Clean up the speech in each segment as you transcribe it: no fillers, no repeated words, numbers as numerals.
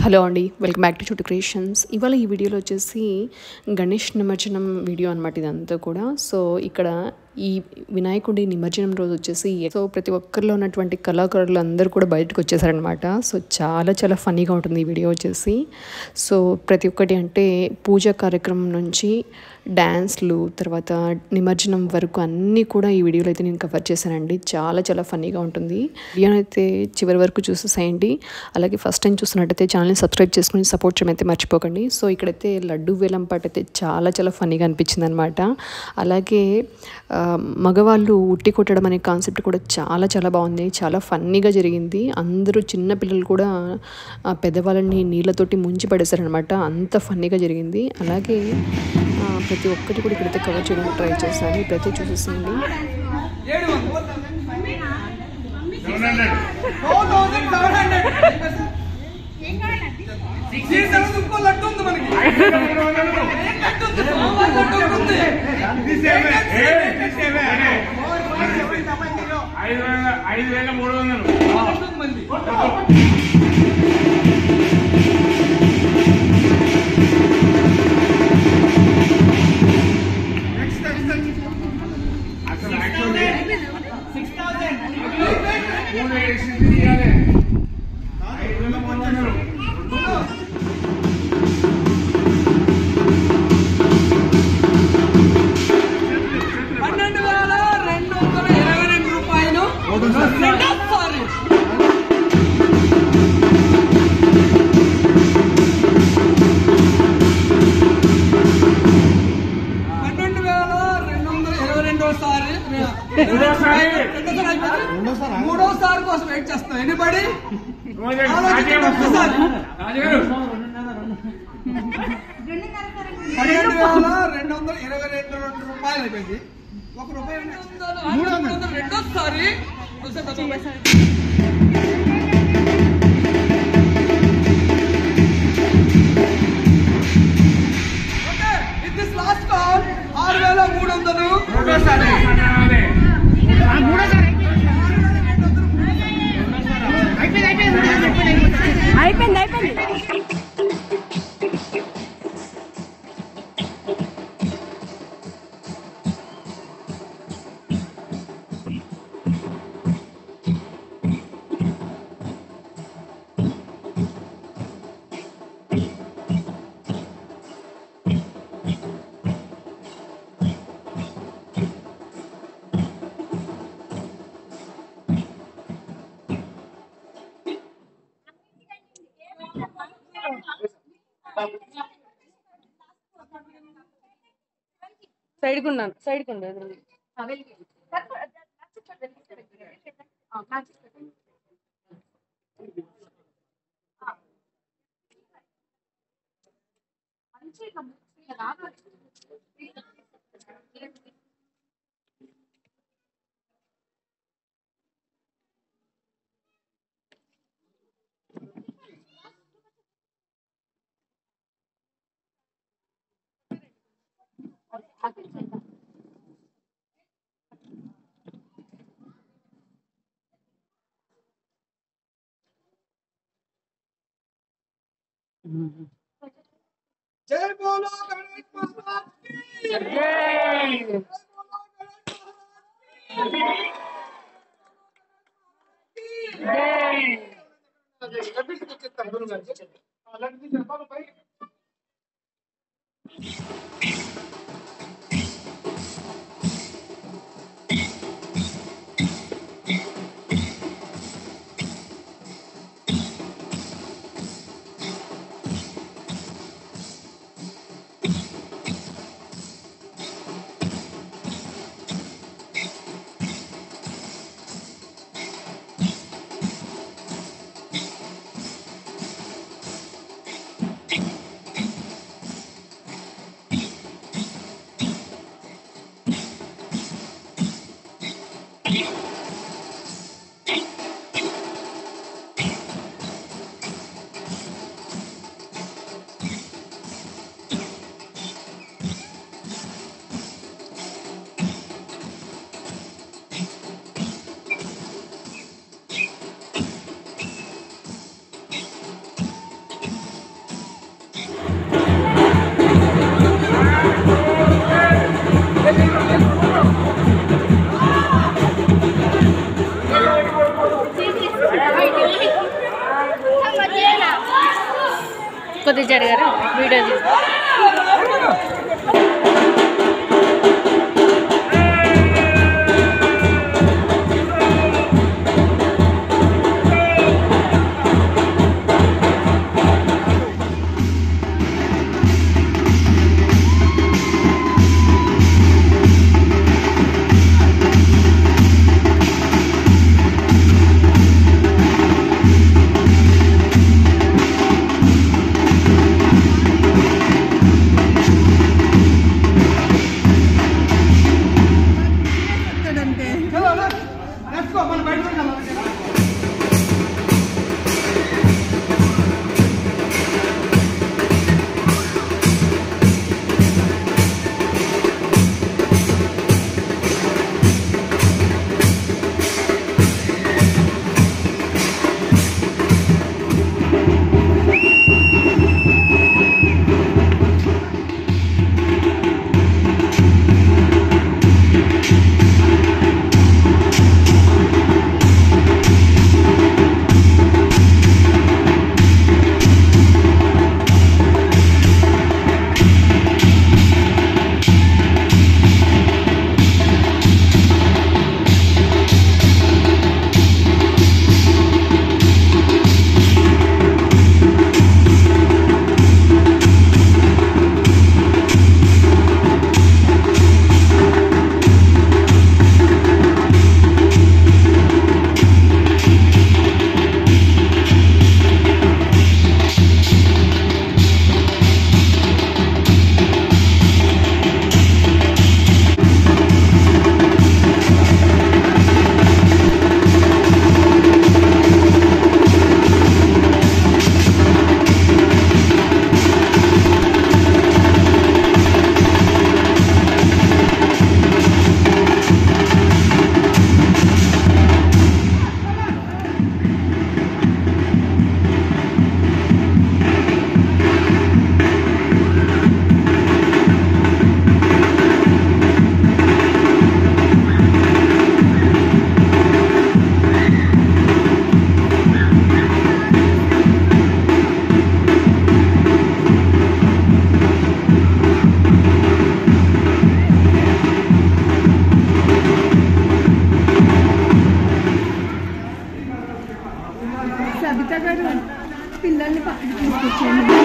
Hello అండి, welcome back to చుట్టు creations. ఇవాళ ఈ వీడియోలో వచ్చేసి గణేష్ నిమజ్జనం వీడియో అనమాట ఇదంతా కూడా. సో ఇక్కడ ఈ వినాయకుడి నిమజ్జనం రోజు వచ్చేసి ప్రతి ఒక్కరిలో ఉన్నటువంటి కళాకారులు అందరూ కూడా బయటకు వచ్చేసారనమాట. సో చాలా ఫన్నీగా ఉంటుంది ఈ వీడియో వచ్చేసి. సో ప్రతి ఒక్కటి అంటే పూజా కార్యక్రమం నుంచి డ్యాన్స్లు తర్వాత నిమజ్జనం వరకు అన్నీ కూడా ఈ వీడియోలో అయితే నేను కవర్ చేశానండి. చాలా ఫన్నీగా ఉంటుంది. వీడియోని అయితే చివరి వరకు చూసేసేయండి. అలాగే ఫస్ట్ టైం చూస్తున్నట్టయితే ఛానల్ని సబ్స్క్రైబ్ చేసుకుని సపోర్ట్ చేయడం అయితే మర్చిపోకండి. సో ఇక్కడైతే లడ్డు వేలం పాట అయితే చాలా ఫన్నీగా అనిపించింది అనమాట. అలాగే మగవాళ్ళు ఉట్టి కొట్టడం అనే కాన్సెప్ట్ కూడా చాలా బాగుంది. చాలా ఫన్నీగా జరిగింది. అందరూ చిన్న పిల్లలు కూడా పెద్దవాళ్ళని నీళ్ళతోటి ముంచి పడేశారనమాట. అంత ఫన్నీగా జరిగింది. అలాగే ప్రతి ఒక్కటి కూడా ఇక్కడైతే కవర్ చేయడానికి ట్రై చేస్తాను. ఇప్పుడైతే చూసేసింది. మూడోసారి కోసం వెయిట్ చేస్తున్నాం. ఎనిబడి 12,222 రూపాయలు అయిపోయింది. ₹1 రెండోసారి లాస్ట్ కాల్ 6,300 అయిపోయింది. సైడ్ కుండు జై బోలో గణేష్ మహారాజ్ की जय। కొద్దిగా జరిగారు వీడియో తీసి let's go. మన బయట వెళ్దాం. సబిత గారు పిల్లల్ని పక్కకి తీసుకొచ్చేయండి.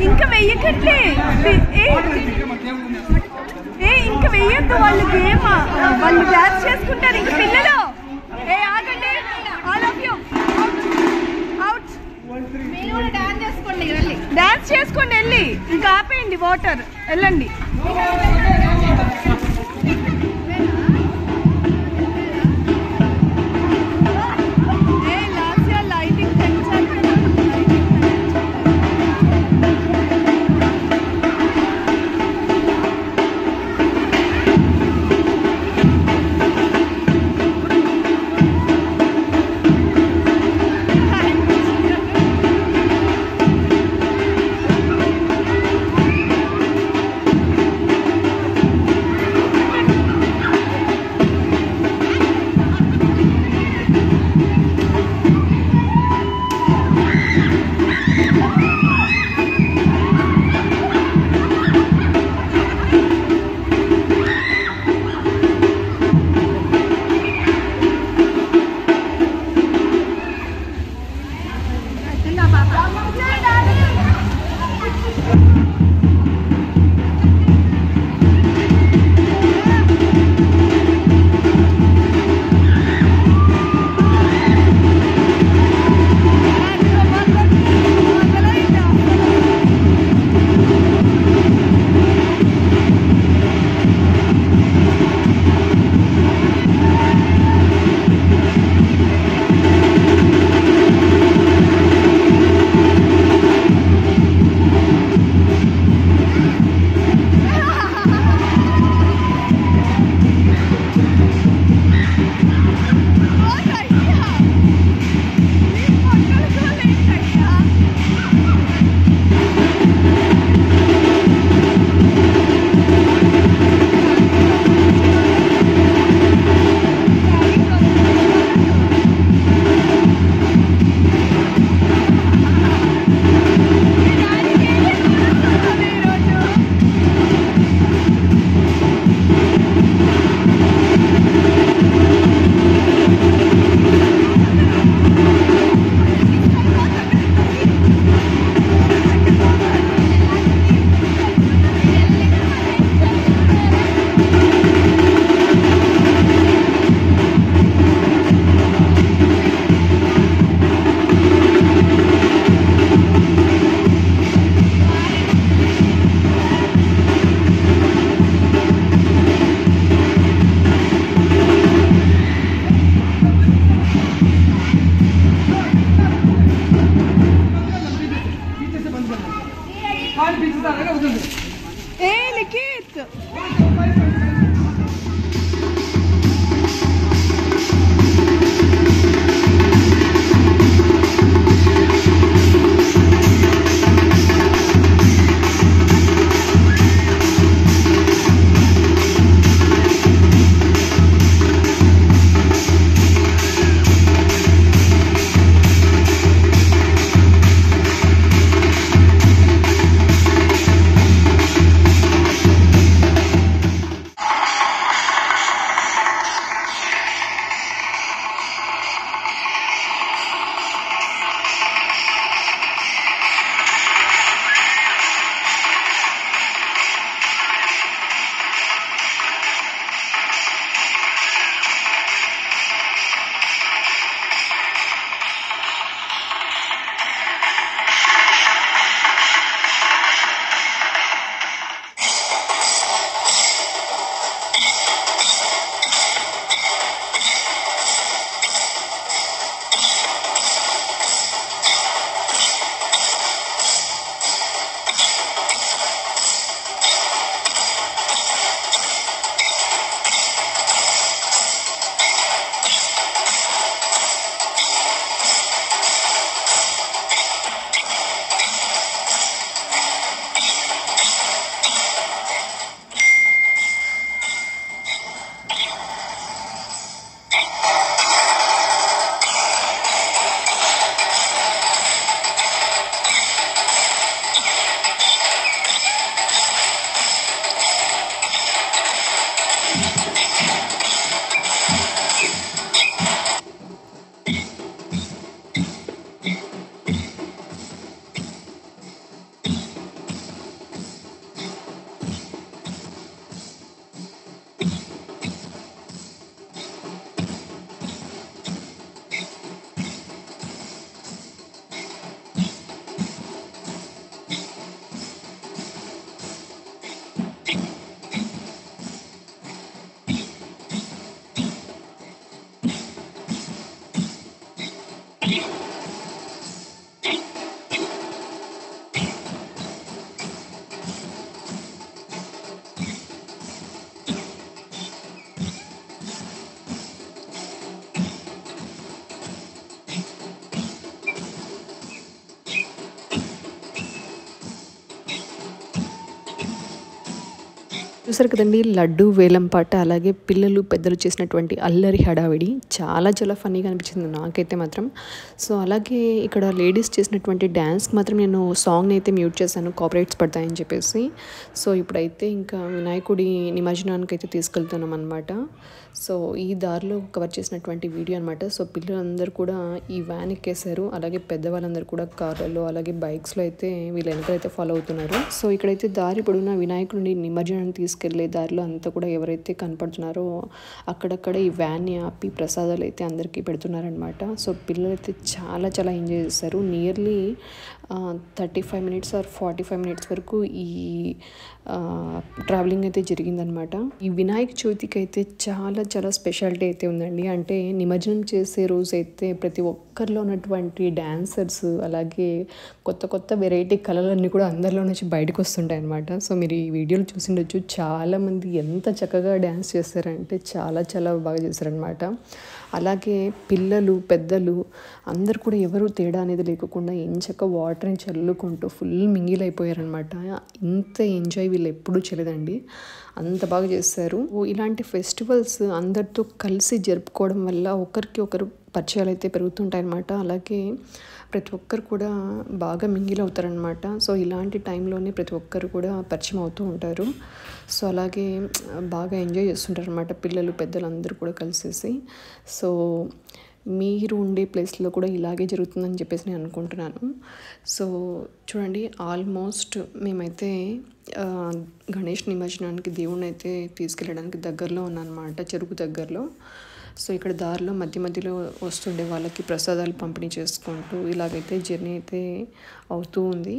ఇంకా వెయ్యకట్లే ఇంకా వెయ్యొద్దు వాళ్ళు గేమ్ వాళ్ళు డాన్స్ చేసుకుంటారు ఇంక పిల్లలు ఆగండి all of you out dance చేసుకోండి వెళ్ళి ఇంకా ఆపేయండి వాటర్ వెళ్ళండి ఏ లిఖిత్ చూసారు కదండి, లడ్డు వేలం పాట, అలాగే పిల్లలు పెద్దలు చేసినటువంటి అల్లరి హడావిడి చాలా చాలా ఫన్నీగా అనిపించింది నాకైతే మాత్రం. సో అలాగే ఇక్కడ లేడీస్ చేసినటువంటి డ్యాన్స్కి మాత్రం నేను సాంగ్ని అయితే మ్యూట్ చేశాను, కాపీరైట్స్ పడతాయని చెప్పేసి. సో ఇప్పుడైతే ఇంకా వినాయకుడి నిమజ్జనానికి అయితే తీసుకెళ్తున్నాం అనమాట. సో ఈ దారిలో కవర్ చేసినటువంటి వీడియో అనమాట. సో పిల్లలందరూ కూడా ఈ వ్యాన్ ఎక్కేశారు, అలాగే పెద్దవాళ్ళందరూ కూడా కార్లలో అలాగే బైక్స్లో అయితే వీళ్ళ వెనకైతే ఫాలో అవుతున్నారు. సో ఇక్కడైతే దారి పొడవునా వినాయకుడిని నిమజ్జనానికి తీసుకెళ్లే దారిలో అంతా కూడా ఎవరైతే కనపడుతున్నారో అక్కడక్కడ ఈ వ్యాన్ని ఆపి ప్రసాదాలు అయితే అందరికీ పెడుతున్నారనమాట. సో పిల్లలు అయితే చాలా చాలా ఎంజాయ్ చేస్తారు. నియర్లీ 35 minutes ఆర్ 45 minutes వరకు ఈ ట్రావెలింగ్ అయితే జరిగిందనమాట. ఈ వినాయక చవితికి అయితే చాలా చాలా స్పెషాలిటీ అయితే ఉందండి. అంటే నిమజ్జనం చేసే రోజు అయితే ప్రతి ఒక్కరిలో ఉన్నటువంటి డాన్సర్స్ అలాగే కొత్త కొత్త వెరైటీ కళలన్నీ కూడా అందరిలో నుంచి బయటకు వస్తుంటాయి అనమాట. సో మీరు ఈ వీడియోలు చూసిండొచ్చు, చాలామంది ఎంత చక్కగా డ్యాన్స్ చేస్తారంటే చాలా చాలా బాగా చేస్తారనమాట. అలాగే పిల్లలు పెద్దలు అందరు కూడా ఎవరు తేడా అనేది లేకుండా ఎంచక్క వాటర్ని చల్లుకుంటూ ఫుల్ మింగిల్ అయిపోయారనమాట. ఇంత ఎంజాయ్ వీళ్ళు ఎప్పుడూ చేయలేదండి, అంత బాగా చేస్తారు. ఇలాంటి ఫెస్టివల్స్ అందరితో కలిసి జరుపుకోవడం వల్ల ఒకరికి ఒకరు పరిచయాలు అయితే పెరుగుతుంటాయన్నమాట. అలాగే ప్రతి ఒక్కరు కూడా బాగా మింగిల్ అవుతారనమాట. సో ఇలాంటి టైంలోనే ప్రతి ఒక్కరు కూడా పరిచయం అవుతూ ఉంటారు. సో అలాగే బాగా ఎంజాయ్ చేస్తుంటారు అనమాట పిల్లలు పెద్దలు అందరూ కూడా కలిసేసి. సో మీరు ఉండే ప్లేస్లో కూడా ఇలాగే జరుగుతుందని చెప్పేసి నేను అనుకుంటున్నాను. సో చూడండి, ఆల్మోస్ట్ మేమైతే గణేష్ నిమజ్జనానికి దేవుణ్ణి అయితే తీసుకెళ్ళడానికి దగ్గరలో ఉన్నానమాట, చెరుకు దగ్గరలో. సో ఇక్కడ దారిలో మధ్య మధ్యలో వస్తుండే వాళ్ళకి ప్రసాదాలు పంపిణీ చేసుకుంటూ ఇలాగైతే జర్నీ అయితే అవుతూ ఉంది.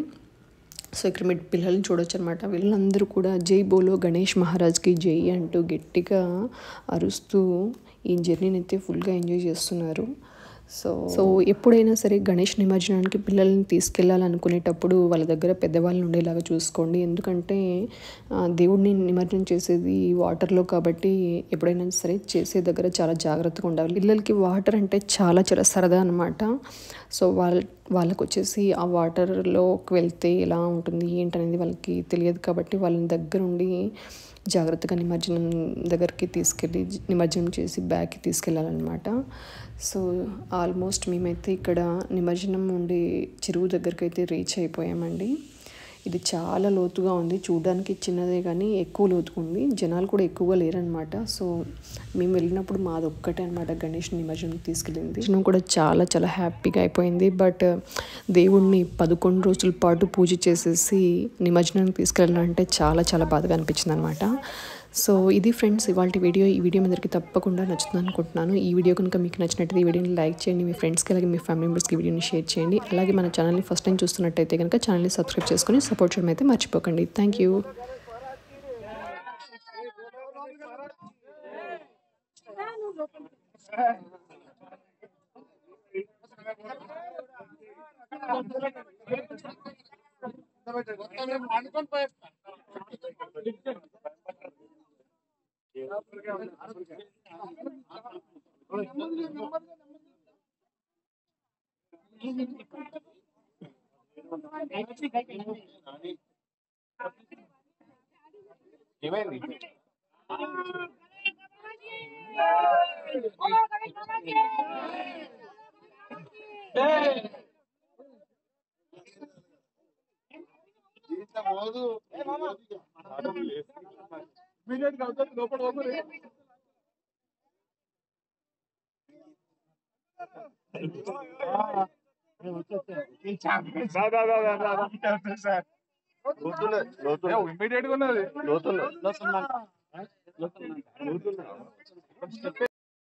సో ఇక్కడ మీరు పిల్లల్ని చూడొచ్చు అనమాట. వీళ్ళందరూ కూడా జై బోలో గణేష్ మహారాజ్కి జై అంటూ గట్టిగా అరుస్తూ ఈ జర్నీని అయితే ఫుల్గా ఎంజాయ్ చేస్తున్నారు. సో ఎప్పుడైనా సరే గణేష్ నిమజ్జనానికి పిల్లల్ని తీసుకెళ్ళాలనుకునేటప్పుడు వాళ్ళ దగ్గర పెద్దవాళ్ళు ఉండేలాగా చూసుకోండి. ఎందుకంటే దేవుడిని నిమజ్జనం చేసేది వాటర్లో కాబట్టి ఎప్పుడైనా సరే చేసే దగ్గర చాలా జాగ్రత్తగా ఉండాలి. పిల్లలకి వాటర్ అంటే చాలా చాలా సరదా అనమాట. సో వాళ్ళకు వచ్చేసి ఆ వాటర్లోకి వెళ్తే ఎలా ఉంటుంది ఏంటనేది వాళ్ళకి తెలియదు కాబట్టి వాళ్ళని దగ్గరుండి జాగ్రత్తగా నిమజ్జనం దగ్గరికి తీసుకెళ్ళి నిమజ్జనం చేసి బ్యాగ్కి తీసుకెళ్ళాలన్నమాట. సో ఆల్మోస్ట్ మేమైతే ఇక్కడ నిమజ్జనం ఉండే చెరువు దగ్గరికి అయితే రీచ్ అయిపోయామండి. ఇది చాలా లోతుగా ఉంది, చూడడానికి చిన్నదే కానీ ఎక్కువ లోతుగా ఉంది. జనాలు కూడా ఎక్కువగా లేరనమాట. సో మేము వెళ్ళినప్పుడు మాది ఒక్కటే అనమాట గణేష్ నిమజ్జనం తీసుకెళ్ళింది. నిమజ్జనం కూడా చాలా చాలా హ్యాపీగా అయిపోయింది. బట్ దేవుణ్ణి 11 రోజుల పాటు పూజ చేసేసి నిమజ్జనానికి తీసుకెళ్ళాలంటే చాలా చాలా బాధగా అనిపించింది అనమాట. సో ఇది ఫ్రెండ్స్ ఇవాళ వీడియో. ఈ వీడియో మీ అందరికీ తప్పకుండా నచ్చుతుంది అనుకుంటున్నాను. ఈ వీడియో కనుక మీకు నచ్చినట్టయితే ఈ వీడియోని లైక్ చేయండి, మీ ఫ్రెండ్స్కి అలాగే మీ ఫ్యామిలీ మెంబర్స్కి వీడియోని షేర్ చేయండి. అలాగే మన ఛానల్ని ఫస్ట్ టైం చూస్తున్నట్టయితే కనుక ఛానల్ని సబ్స్క్రైబ్ చేసుకొని సపోర్ట్ చేయడం అయితే మర్చిపోకండి. Thank you. ఇమీడియట్ గా ఉన్నది.